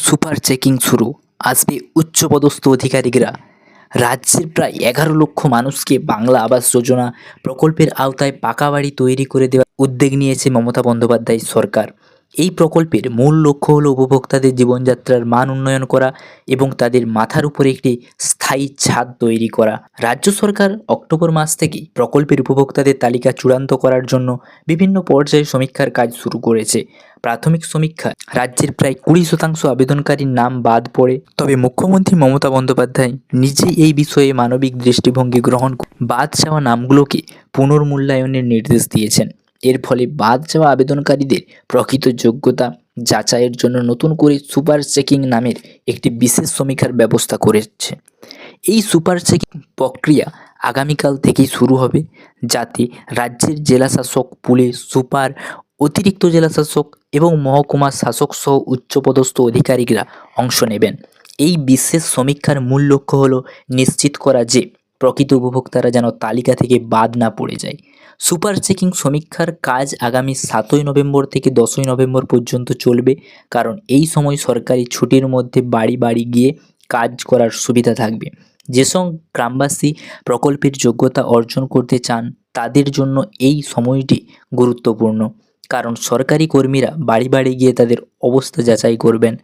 Super checking শুরু। আসবে উচ্চপদস্থ অধিকারিকরা। রাজ্যের প্রায় ১১ লক্ষ মানুষকে বাংলা আবাস যোজনা প্রকল্পের আওতায় পাকা বাড়ি তৈরি করে দেওয়ার উদ্যোগ নিয়েছে মমতা বন্দ্যোপাধ্যায় সরকার। এই প্রকল্পের মূল লক্ষ্য হলো উপভোক্তাদের জীবনযাত্রার মান উন্নয়ন করা এবং তাদের মাথার উপরে একটি স্থায়ী ছাদ তৈরি করা। রাজ্য সরকার অক্টোবর মাস থেকেই প্রকল্পের উপভোক্তাদের তালিকা চূড়ান্ত করার জন্য বিভিন্ন পর্যায়ে সমীক্ষার কাজ শুরু করেছে। প্রাথমিক সমীক্ষা রাজ্যের প্রায় ২০% আবেদনকারীর নাম বাদ পড়ে। তবে মুখ্যমন্ত্রী মমতা বন্দ্যোপাধ্যায় নিজেই এই বিষয়ে মানবিক দৃষ্টিভঙ্গি গ্রহণ করে বাদ যাওয়া নামগুলোকে পুনর্মূল্যায়নের নির্দেশ দিয়েছেন। এর ফলে বাদ যাওয়া আবেদনকারীদের প্রকৃত যোগ্যতা যাচাইয়ের জন্য নতুন করে সুপার চেকিং নামের একটি বিশেষ সমীক্ষার ব্যবস্থা করেছে। এই সুপার চেকিং প্রক্রিয়া আগামীকাল থেকেই শুরু হবে, যাতে রাজ্যের জেলাশাসক, পুলিশ সুপার, অতিরিক্ত জেলাশাসক এবং মহকুমা শাসক সহ উচ্চপদস্থ অধিকারিকরা অংশ নেবেন। এই বিশেষ সমীক্ষার মূল লক্ষ্য হলো নিশ্চিত করা যে প্রকৃত উপভোক্তারা যেন তালিকা থেকে বাদ না পড়ে যায়। সুপার চেকিং সমীক্ষার কাজ আগামী ৭ই নভেম্বর থেকে ১০ই নভেম্বর পর্যন্ত চলবে, কারণ এই সময় সরকারি ছুটির মধ্যে বাড়ি বাড়ি গিয়ে কাজ করার সুবিধা থাকবে। যেসব গ্রামবাসী প্রকল্পের যোগ্যতা অর্জন করতে চান তাদের জন্য এই সময়টি গুরুত্বপূর্ণ, কারণ সরকারি কর্মীরা বাড়ি বাড়ি গিয়ে তাদের অবস্থা যাচাই করবেন।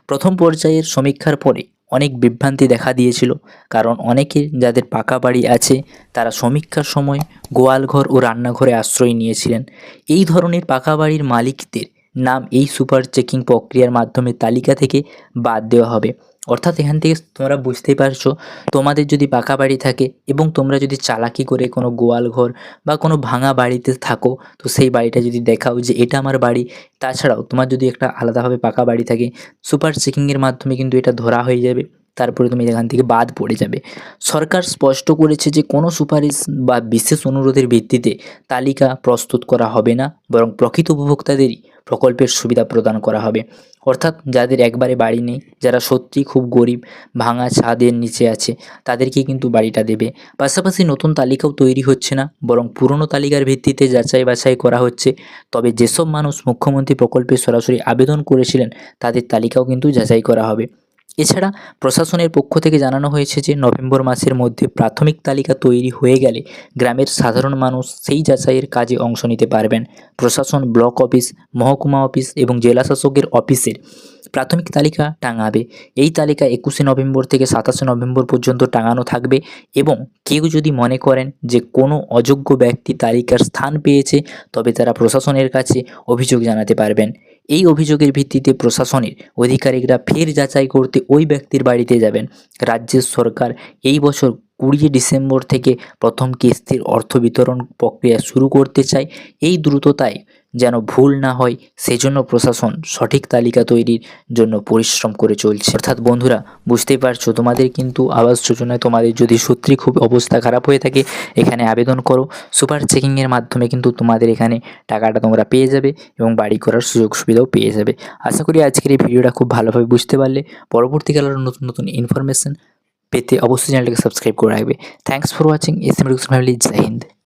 প্রথম পর্যায়ের সমীক্ষার পরে অনেক বিভ্রান্তি দেখা দিয়েছিল, কারণ অনেকে যাদের পাকা বাড়ি আছে তারা সমীক্ষার সময় গোয়ালঘর ও রান্নাঘরে আশ্রয় নিয়েছিলেন। এই ধরনের পাকা বাড়ির মালিকদের নাম এই সুপার চেকিং প্রক্রিয়ার মাধ্যমে তালিকা থেকে বাদ দেওয়া হবে। অর্থাৎ এখান থেকে তোমরা বুঝতেই পারছো, তোমাদের যদি পাকা বাড়ি থাকে এবং তোমরা যদি চালাকি করে কোনো গোয়ালঘর বা কোনো ভাঙা বাড়িতে থাকো, তো সেই বাড়িটা যদি দেখাও যে এটা আমার বাড়ি, তাছাড়াও তোমার যদি একটা আলাদাভাবে পাকা বাড়ি থাকে, সুপার চেকিংয়ের মাধ্যমে কিন্তু এটা ধরা হয়ে যাবে। তারপরে তুমি এখান থেকে বাদ পড়ে যাবে। সরকার স্পষ্ট করেছে যে কোনো সুপারিশ বা বিশেষ অনুরোধের ভিত্তিতে তালিকা প্রস্তুত করা হবে না, বরং প্রকৃত উপভোক্তাদেরই প্রকল্পের সুবিধা প্রদান করা হবে। অর্থাৎ যাদের একবারে বাড়ি নেই, যারা সত্যিই খুব গরিব, ভাঙা ছাদের নিচে আছে, তাদেরকে কিন্তু বাড়িটা দেবে। পাশাপাশি নতুন তালিকাও তৈরি হচ্ছে না, বরং পুরনো তালিকার ভিত্তিতে যাচাই বাছাই করা হচ্ছে। তবে যেসব মানুষ মুখ্যমন্ত্রী প্রকল্পে সরাসরি আবেদন করেছিলেন তাদের তালিকাও কিন্তু যাচাই করা হবে। এছাড়া প্রশাসনের পক্ষ থেকে জানানো হয়েছে যে নভেম্বর মাসের মধ্যে প্রাথমিক তালিকা তৈরি হয়ে গেলে গ্রামের সাধারণ মানুষ সেই যাচাইয়ের কাজে অংশ নিতে পারবেন। প্রশাসন ব্লক অফিস, মহকুমা অফিস এবং জেলাশাসকের অফিসের প্রাথমিক তালিকা টাঙাবে। এই তালিকা ২১শে নভেম্বর থেকে ২৭শে নভেম্বর পর্যন্ত টাঙানো থাকবে এবং কেউ যদি মনে করেন যে কোনো অযোগ্য ব্যক্তি তালিকার স্থান পেয়েছে, তবে তারা প্রশাসনের কাছে অভিযোগ জানাতে পারবেন। এই অভিযোগের ভিত্তিতে প্রশাসনের অধিকারিকরা ফের যাচাই করতে ওই ব্যক্তির বাড়িতে যাবেন। রাজ্যের সরকার এই বছর ২০ ডিসেম্বর থেকে প্রথম কিস্তির অর্থ বিতরণ প্রক্রিয়া শুরু করতে চায়। এই দ্রুততায় যেন ভুল না হয় সেজন্য প্রশাসন সঠিক তালিকা তৈরির জন্য পরিশ্রম করে চলছে। অর্থাৎ বন্ধুরা, বুঝতেই পারছো, তোমাদের কিন্তু আবাস যোজনায় তোমাদের যদি সত্যি খুব অবস্থা খারাপ হয়ে থাকে, এখানে আবেদন করো। সুপার চেকিংয়ের মাধ্যমে কিন্তু তোমাদের এখানে টাকাটা তোমরা পেয়ে যাবে এবং বাড়ি করার সুযোগ সুবিধাও পেয়ে যাবে। আশা করি আজকের এই ভিডিওটা খুব ভালোভাবে বুঝতে পারলে। পরবর্তীকালে আরও নতুন নতুন ইনফরমেশন পেতে অবশ্যই চ্যানেলটাকে সাবস্ক্রাইব করে রাখবে। Thanks for watching. S M education family. জয় হিন্দ।